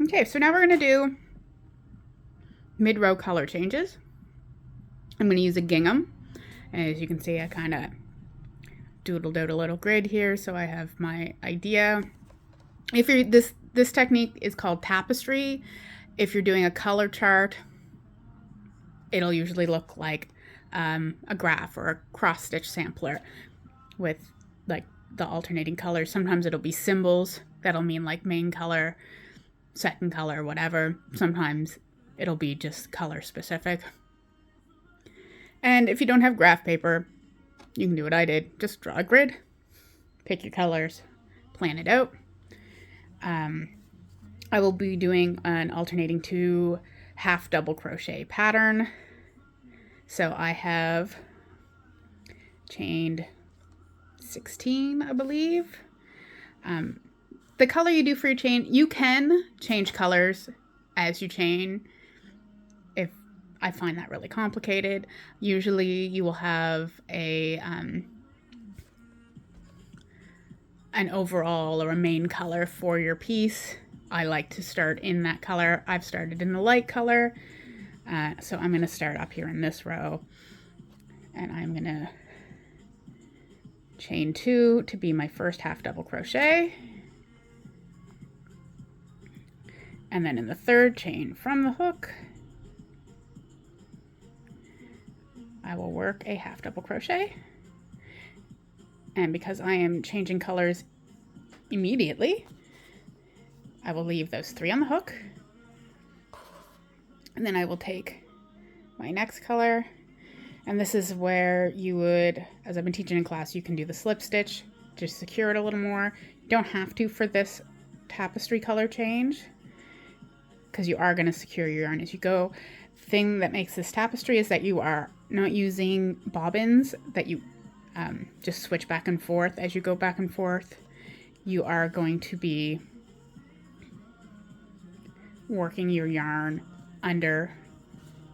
Okay, so now we're going to do mid-row color changes. I'm going to use a gingham. As you can see, I kind of doodled out a little grid here, so I have my idea. If you're this technique is called Tapestry. If you're doing a color chart, it'll usually look like a graph or a cross stitch sampler with like the alternating colors. Sometimes it'll be symbols that'll mean like main color, second color, whatever. Sometimes it'll be just color specific. And if you don't have graph paper, you can do what I did. Just draw a grid, pick your colors, plan it out. I will be doing an alternating 2 half double crochet pattern. So I have chained 16, I believe. The color you do for your chain, you can change colors as you chain. If I find that really complicated, usually you will have an overall or a main color for your piece. I like to start in that color. I've started in the light color. So I'm going to start up here in this row, and I'm going to chain 2 to be my first half double crochet. And then in the third chain from the hook, I will work a half double crochet. And because I am changing colors immediately, I will leave those 3 on the hook. And then I will take my next color. And this is where you would, as I've been teaching in class, you can do the slip stitch, just secure it a little more. You don't have to for this tapestry color change, because you are going to secure your yarn as you go. The thing that makes this tapestry is that you are not using bobbins that you just switch back and forth as you go back and forth. You are going to be working your yarn under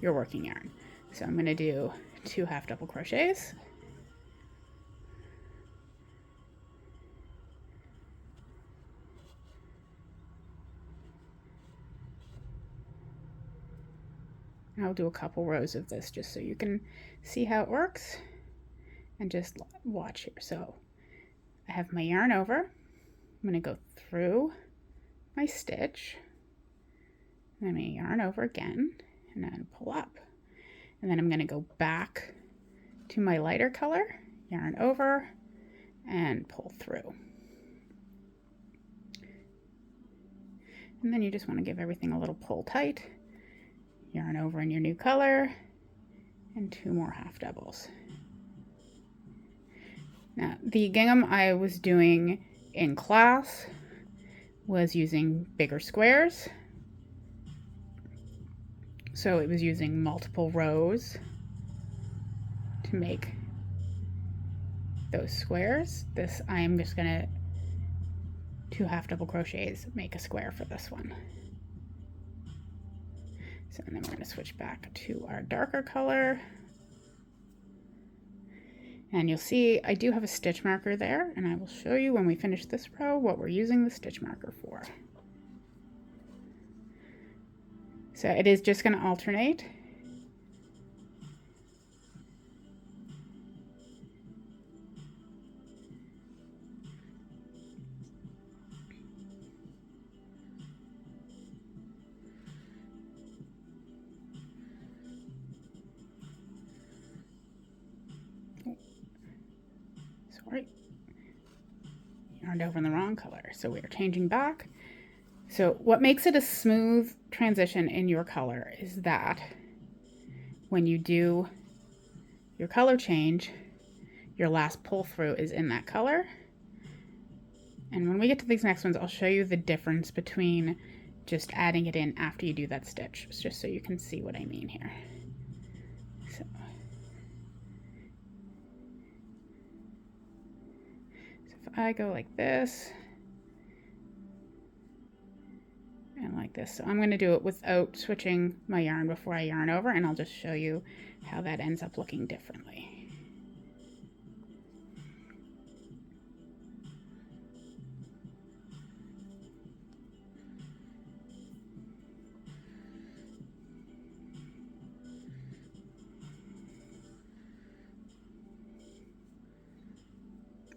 your working yarn. So I'm going to do 2 half double crochets. I'll do a couple rows of this just so you can see how it works and just watch here. So I have my yarn over. I'm going to go through my stitch, and I'm going to yarn over again, and I'm going to pull up. And then I'm going to go back to my lighter color, yarn over, and pull through. And then you just want to give everything a little pull tight. Yarn over in your new color, and 2 more half doubles. Now, the gingham I was doing in class was using bigger squares. So it was using multiple rows to make those squares. This, I am just gonna 2 half double crochets, make a square for this one. So then we're going to switch back to our darker color. And you'll see I do have a stitch marker there, and I will show you when we finish this row what we're using the stitch marker for. So it is just going to alternate. Sorry, yarned over in the wrong color. So we are changing back. So what makes it a smooth transition in your color is that when you do your color change, your last pull through is in that color. And when we get to these next ones, I'll show you the difference between just adding it in after you do that stitch, just so you can see what I mean here. So if I go like this and like this, so I'm going to do it without switching my yarn before I yarn over, and I'll just show you how that ends up looking differently.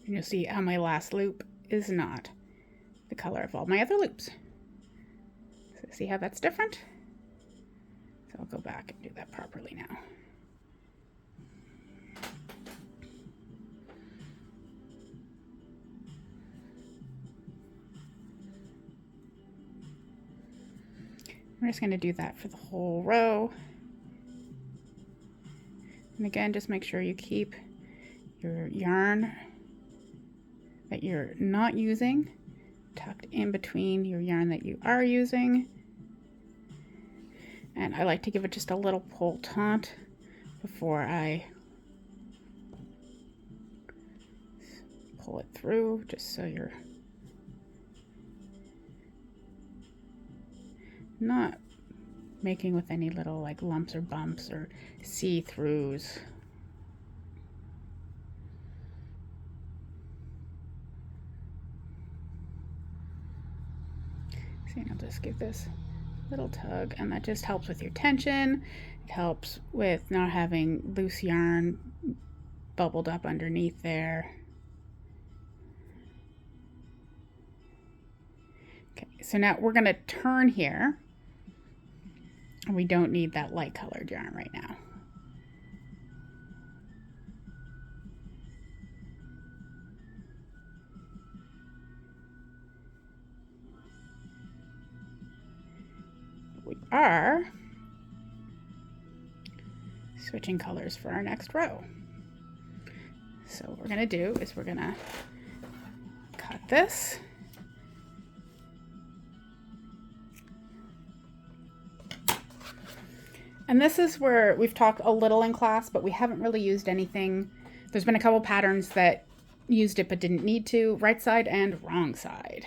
And you'll see how my last loop is not the color of all my other loops. So see how that's different? So I'll go back and do that properly now. We're just going to do that for the whole row. And again, just make sure you keep your yarn that you're not using tucked in between your yarn that you are using. And I like to give it just a little pull taunt before I pull it through, just so you're not making with any little like lumps or bumps or see-throughs. See, I'll just give this a little tug, and that just helps with your tension. It helps with not having loose yarn bubbled up underneath there. Okay, so now we're going to turn here. And we don't need that light colored yarn right now. We are switching colors for our next row. So what we're going to do is we're going to cut this. And this is where we've talked a little in class, but we haven't really used anything. There's been a couple patterns that used it but didn't need to. Right side and wrong side.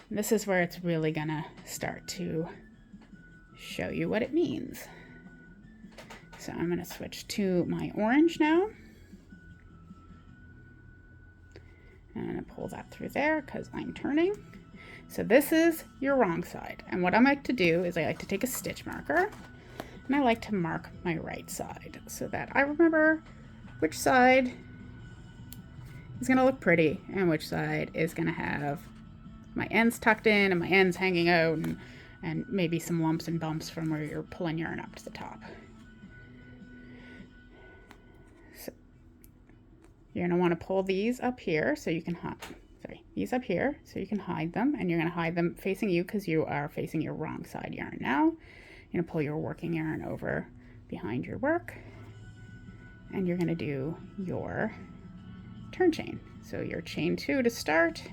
And this is where it's really gonna start to show you what it means. So I'm gonna switch to my orange now. And I'm gonna pull that through there because I'm turning. So this is your wrong side. And what I like to do is I like to take a stitch marker, and I like to mark my right side so that I remember which side is going to look pretty and which side is going to have my ends tucked in and my ends hanging out, and maybe some lumps and bumps from where you're pulling yarn up to the top. So you're going to want to pull these up here so you can these up here so you can hide them, and you're going to hide them facing you because you are facing your wrong side yarn now. You're going to pull your working yarn over behind your work, and you're going to do your turn chain. So your chain 2 to start.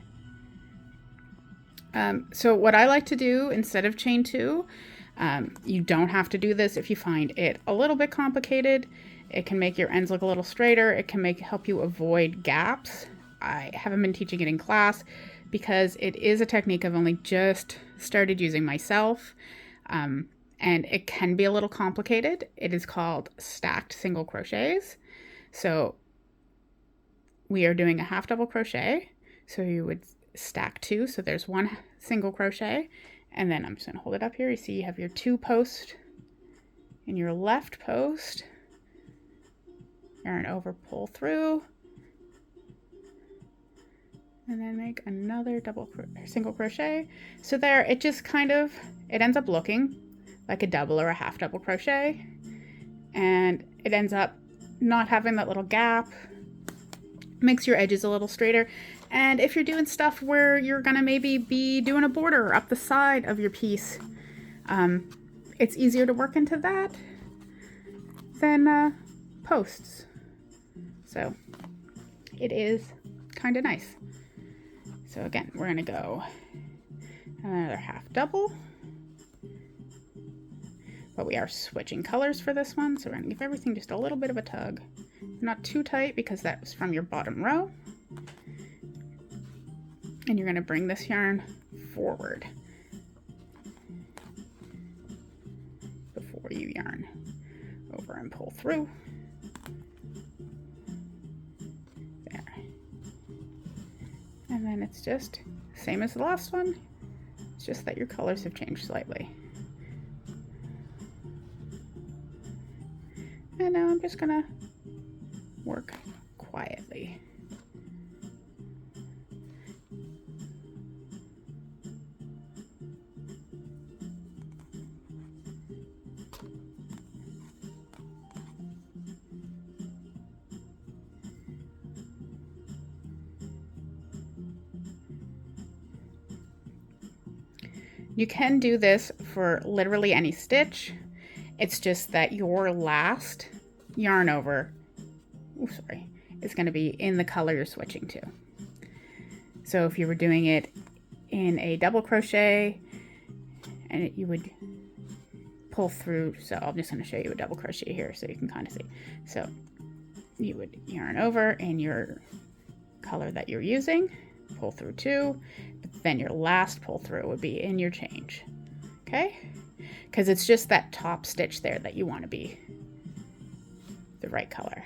So what I like to do instead of chain 2, you don't have to do this if you find it a little bit complicated. It can make your ends look a little straighter. It can help you avoid gaps. I haven't been teaching it in class because it is a technique I've only just started using myself. And it can be a little complicated. It is called stacked single crochets. So we are doing a half double crochet. So you would stack 2. So there's 1 single crochet. And then I'm just going to hold it up here. You see you have your 2 post in your left post. Yarn over, pull through. And then make another single crochet. So there, it just it ends up looking like a double or a half double crochet, and it ends up not having that little gap, makes your edges a little straighter. And if you're doing stuff where you're gonna maybe be doing a border up the side of your piece, it's easier to work into that than posts. So it is kind of nice. So again, we're gonna go another half double. But we are switching colors for this one, so we're going to give everything just a little bit of a tug. Not too tight because that was from your bottom row. And you're going to bring this yarn forward before you yarn over and pull through. There. And then it's just same as the last one. It's just that your colors have changed slightly. And now I'm just gonna work quietly. You can do this for literally any stitch. It's just that your last yarn over, is going to be in the color you're switching to. So if you were doing it in a double crochet, and you would pull through, so I'm just going to show you a double crochet here so you can kind of see. So you would yarn over in your color that you're using, pull through 2, but then your last pull through would be in your change, okay? Because it's just that top stitch there that you want to be the right color.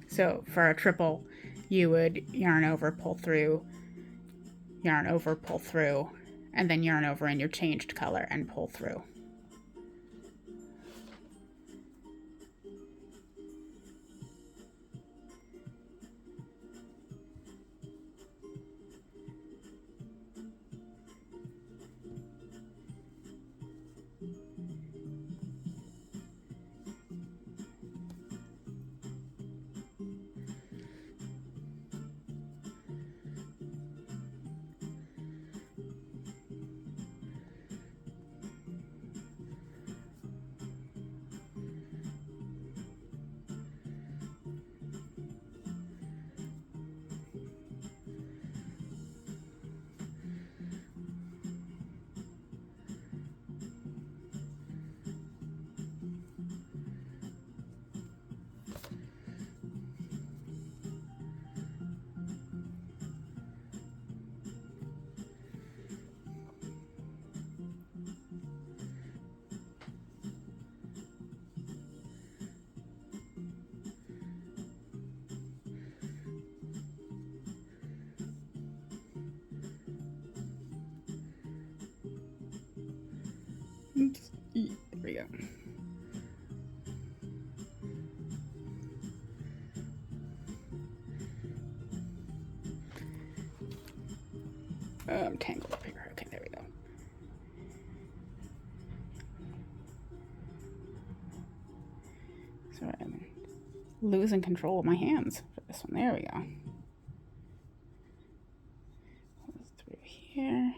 So for a triple, you would yarn over, pull through, yarn over, pull through, and then yarn over in your changed color and pull through. Oops. There we go. I'm tangled up here. Okay, there we go. So I'm losing control of my hands for this one. There we go. Through here.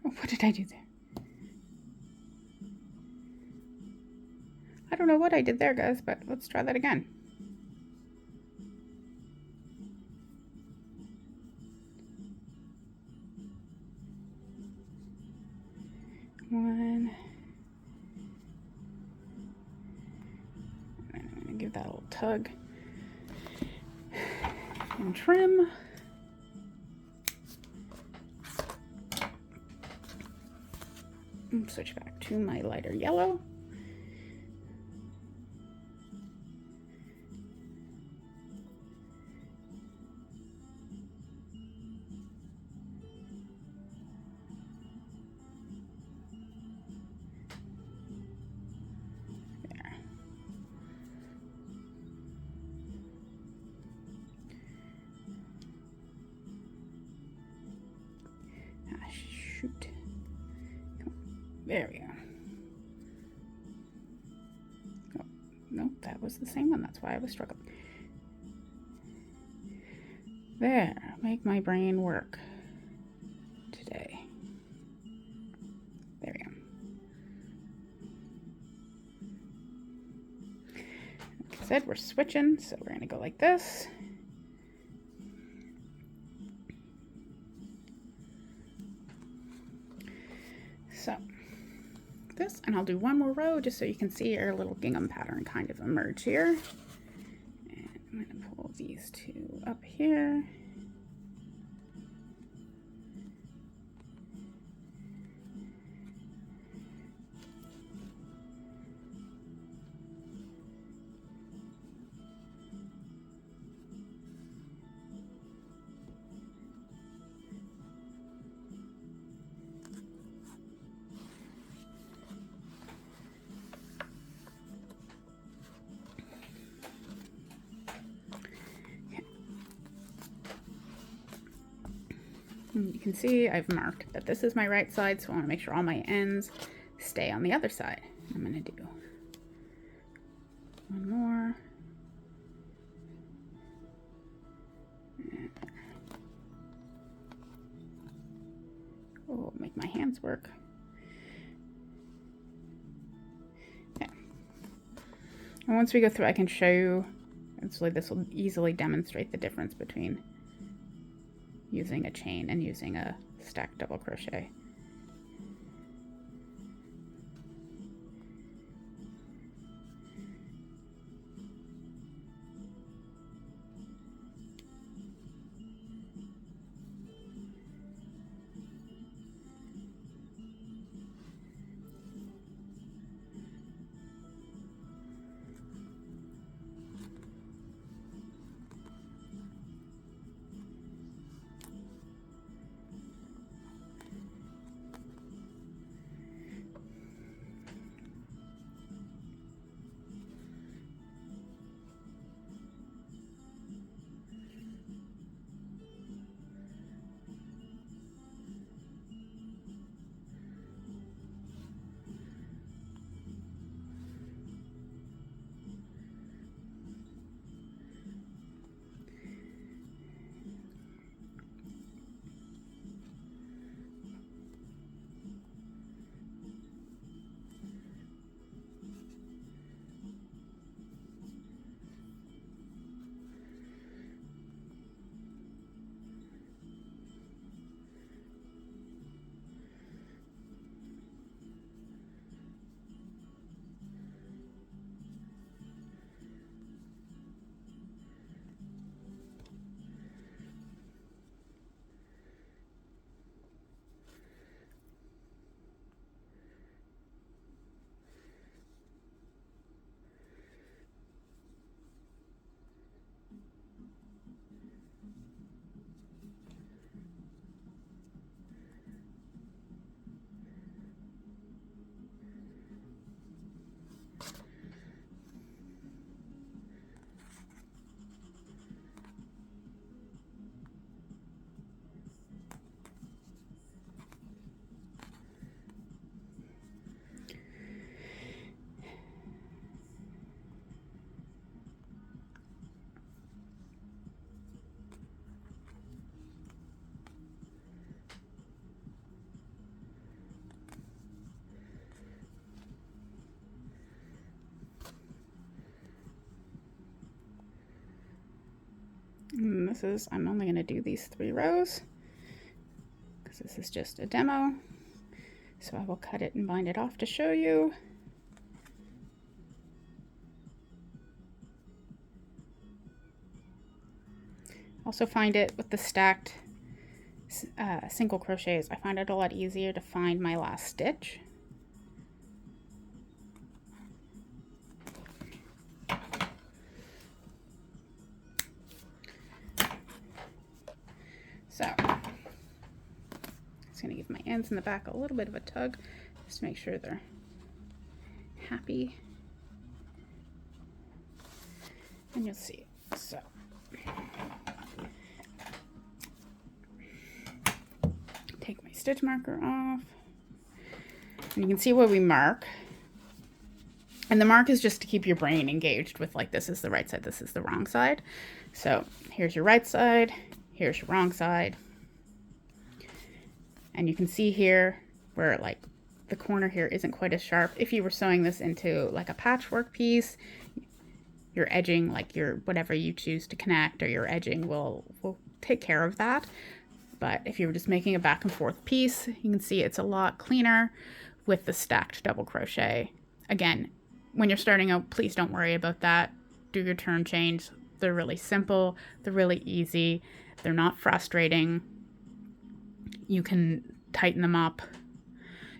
Oh, what did I do there? I don't know what I did there, guys, but let's try that again. One. I'm going to give that a little tug and trim. Switch back to my lighter yellow. Shoot. There we go. Oh, no, that was the same one. That's why I was struggling. There, make my brain work today. There we go. Like I said, we're switching, so we're going to go like this. So this, and I'll do one more row just so you can see our little gingham pattern kind of emerge here. And I'm going to pull these two up here. And you can see I've marked that this is my right side, so I want to make sure all my ends stay on the other side. I'm going to do one more. Oh, make my hands work. Okay. And once we go through, I can show you, actually this will easily demonstrate the difference between using a chain and using a stacked double crochet. And this is, I'm only going to do these 3 rows because this is just a demo. So I will cut it and bind it off to show you. Also find it with the stacked single crochets, I find it a lot easier to find my last stitch. So, I'm just going to give my ends in the back a little bit of a tug, just to make sure they're happy. And you'll see. So, take my stitch marker off. And you can see where we mark. And the mark is just to keep your brain engaged with, like, this is the right side, this is the wrong side. So, here's your right side. Here's your wrong side. And you can see here where like the corner here isn't quite as sharp. If you were sewing this into like a patchwork piece, your edging, like your whatever you choose to connect, or your edging will take care of that. But if you were just making a back and forth piece, you can see it's a lot cleaner with the stacked double crochet. Again, when you're starting out, please don't worry about that. Do your turn chains. They're really simple. They're really easy. They're not frustrating. You can tighten them up.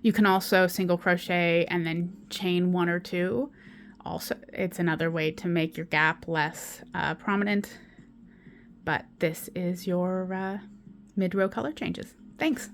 You can also single crochet and then chain 1 or 2. Also, it's another way to make your gap less prominent. But this is your mid-row color changes. Thanks.